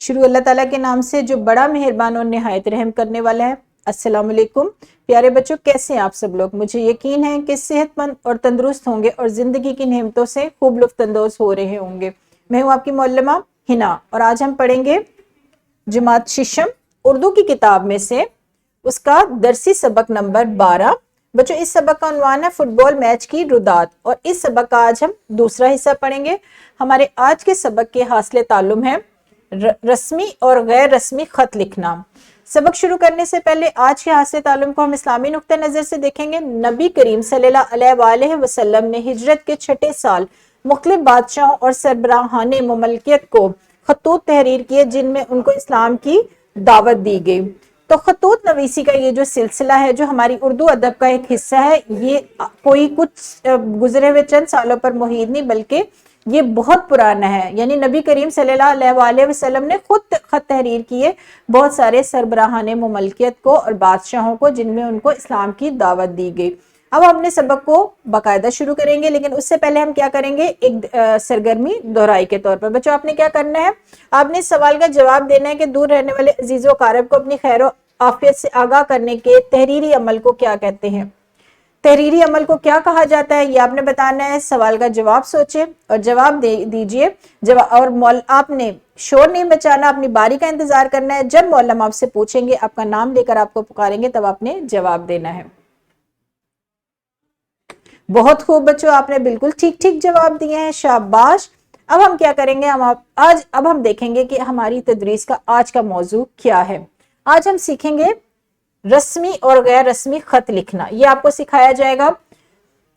شروع اللہ تعالیٰ کے نام سے جو بڑا مہربان اور نہایت رحم کرنے والا ہے۔ السلام علیکم پیارے بچوں، کیسے ہیں آپ سب لوگ؟ مجھے یقین ہے کہ صحت مند اور تندرست ہوں گے اور زندگی کی نعمتوں سے خوب لطف اندوز ہو رہے ہوں گے۔ میں ہوں آپ کی معلمہ ہنا، اور آج ہم پڑھیں گے جماعت ششم اردو کی کتاب میں سے اس کا درسی سبق نمبر 12۔ بچوں اس سبق کا عنوان ہے فٹ بال میچ کی رداد، اور اس سبق کا آج ہم دوسرا حصہ پڑھیں گے۔ ہمارے آج کے سبق کے حاصل تعلم ہے رسمی اور غیر رسمی خط لکھنا۔ سبق شروع کرنے سے پہلے آج کے حاصل تعلم کو ہم اسلامی نقطہ نظر سے دیکھیں گے۔ نبی کریم صلی اللہ علیہ وآلہ وسلم نے ہجرت کے 6 سال مختلف بادشاہوں اور سربراہان مملکت کو خطوط تحریر کیے جن میں ان کو اسلام کی دعوت دی گئی۔ تو خطوط نویسی کا یہ جو سلسلہ ہے، جو ہماری اردو ادب کا ایک حصہ ہے، یہ کوئی کچھ گزرے ہوئے چند سالوں پر محیط نہیں، بلکہ یہ بہت پرانا ہے۔ یعنی نبی کریم صلی اللہ علیہ وآلہ وسلم نے خود خط تحریر کیے بہت سارے سربراہان مملکت کو اور بادشاہوں کو، جن میں ان کو اسلام کی دعوت دی گئی۔ اب ہم نے سبق کو باقاعدہ شروع کریں گے، لیکن اس سے پہلے ہم کیا کریں گے، ایک سرگرمی دہرائی کے طور پر۔ بچوں آپ نے کیا کرنا ہے، آپ نے اس سوال کا جواب دینا ہے کہ دور رہنے والے عزیز و اقارب کو اپنی خیر و عافیت سے آگاہ کرنے کے تحریری عمل کو کیا کہتے ہیں۔ تحریری عمل کو کیا کہا جاتا ہے، یہ آپ نے بتانا ہے۔ سوال کا جواب سوچیں اور جواب دیجئے، اور آپ نے شور نہیں بچانا، اپنی باری کا انتظار کرنا ہے۔ جب معلم آپ سے پوچھیں گے، آپ کا نام لے کر آپ کو پکاریں گے، تب آپ نے جواب دینا ہے۔ بہت خوب بچوں، آپ نے بالکل ٹھیک جواب دیے ہیں، شاباش۔ اب ہم کیا کریں گے، اب ہم دیکھیں گے کہ ہماری تدریس کا آج کا موضوع کیا ہے۔ آج ہم سیکھیں گے رسمی اور غیر رسمی خط لکھنا، یہ آپ کو سکھایا جائے گا۔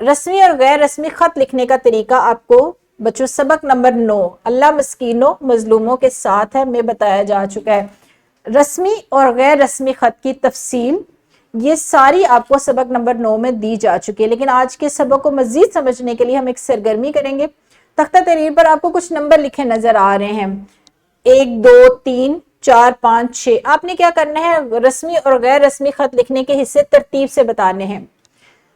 رسمی اور غیر رسمی خط لکھنے کا طریقہ آپ کو بچوں سبق نمبر 9 اللہ مسکینوں مظلوموں کے ساتھ ہے میں بتایا جا چکا ہے۔ رسمی اور غیر رسمی خط کی تفصیل یہ ساری آپ کو سبق نمبر 9 میں دی جا چکی ہے، لیکن آج کے سبق کو مزید سمجھنے کے لیے ہم ایک سرگرمی کریں گے۔ تختہ تحریر پر آپ کو کچھ نمبر لکھے نظر آ رہے ہیں، 1 2 3 4 5 6۔ آپ نے کیا کرنا ہے، رسمی اور غیر رسمی خط لکھنے کے حصے ترتیب سے بتانے ہیں۔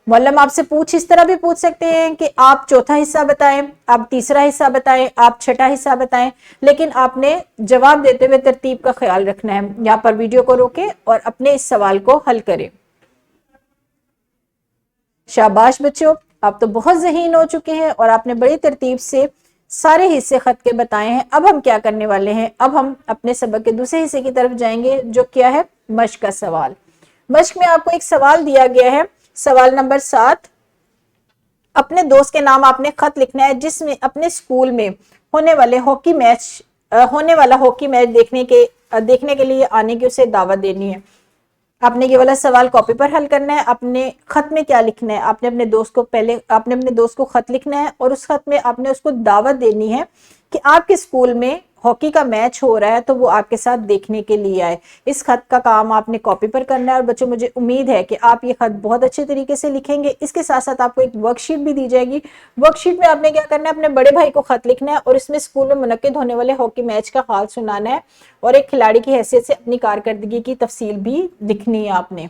معلم آپ سے اس طرح بھی پوچھ سکتے ہیں کہ آپ چوتھا حصہ بتائیں، آپ تیسرا حصہ بتائیں، آپ چھٹا حصہ بتائیں، لیکن آپ نے جواب دیتے ہوئے ترتیب کا خیال رکھنا ہے۔ یہاں پر ویڈیو کو روکیں اور اپنے اس سوال کو حل کریں۔ شاباش بچوں، آپ تو بہت ذہین ہو چکے ہیں اور آپ نے بڑی ترتیب سے سارے حصے خط کے بتائے ہیں۔ اب ہم کیا کرنے والے ہیں، اب ہم اپنے سبق کے دوسرے حصے کی طرف جائیں گے، جو کیا ہے، مشق کا سوال۔ مشق میں آپ کو ایک سوال دیا گیا ہے، سوال نمبر 7۔ اپنے دوست کے نام آپ نے خط لکھنا ہے جس میں اپنے سکول میں ہونے والا ہاکی میچ دیکھنے کے لیے آنے کی اسے دعوت دینی ہے۔ آپ نے یہ والا سوال کاپی پر حل کرنا ہے۔ اپنے خط میں کیا لکھنا ہے، آپ نے اپنے دوست کو خط لکھنا ہے، اور اس خط میں آپ نے اس کو دعوت دینی ہے کہ آپ کے سکول میں ہاکی کا میچ ہو رہا ہے تو وہ آپ کے ساتھ دیکھنے کے لیے آئے۔ اس خط کا کام آپ نے کاپی پر کرنا ہے، اور بچوں مجھے امید ہے کہ آپ یہ خط بہت اچھے طریقے سے لکھیں گے۔ اس کے ساتھ ساتھ آپ کو ایک ورک شیٹ بھی دی جائے گی۔ ورک شیٹ میں آپ نے کیا کرنا ہے، اپنے بڑے بھائی کو خط لکھنا ہے اور اس میں سکول میں منعقد ہونے والے ہاکی میچ کا حال سنانا ہے، اور ایک کھلاڑی کی حیثیت سے اپنی کارکردگی کی تفصیل بھی لکھنی ہے۔ آپ نے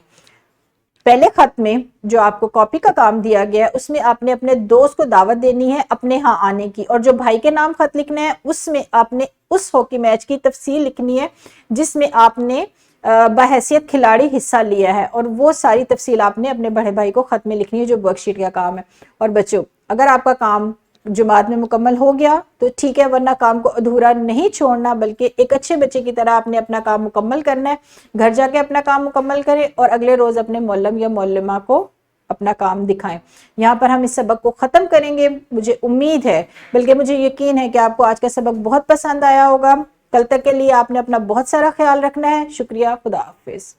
پہلے خط میں جو آپ کو کاپی کا کام دیا گیا ہے، اس میں آپ نے اپنے دوست کو دعوت دینی ہے اپنے ہاں آنے کی، اور جو بھائی کے نام خط لکھنا ہے اس میں آپ نے اس ہاکی میچ کی تفصیل لکھنی ہے جس میں آپ نے بحیثیت کھلاڑی حصہ لیا ہے، اور وہ ساری تفصیل آپ نے اپنے بڑے بھائی کو خط میں لکھنی ہے، جو ورک شیٹ کا کام ہے۔ اور بچوں اگر آپ کا کام جماعت میں مکمل ہو گیا تو ٹھیک ہے، ورنہ کام کو ادھورا نہیں چھوڑنا، بلکہ ایک اچھے بچے کی طرح آپ نے اپنا کام مکمل کرنا ہے۔ گھر جا کے اپنا کام مکمل کریں اور اگلے روز اپنے معلم یا معلمہ کو اپنا کام دکھائیں۔ یہاں پر ہم اس سبق کو ختم کریں گے۔ مجھے امید ہے، بلکہ مجھے یقین ہے کہ آپ کو آج کا سبق بہت پسند آیا ہوگا۔ کل تک کے لیے آپ نے اپنا بہت سارا خیال رکھنا ہے۔ شکریہ، خدا حافظ۔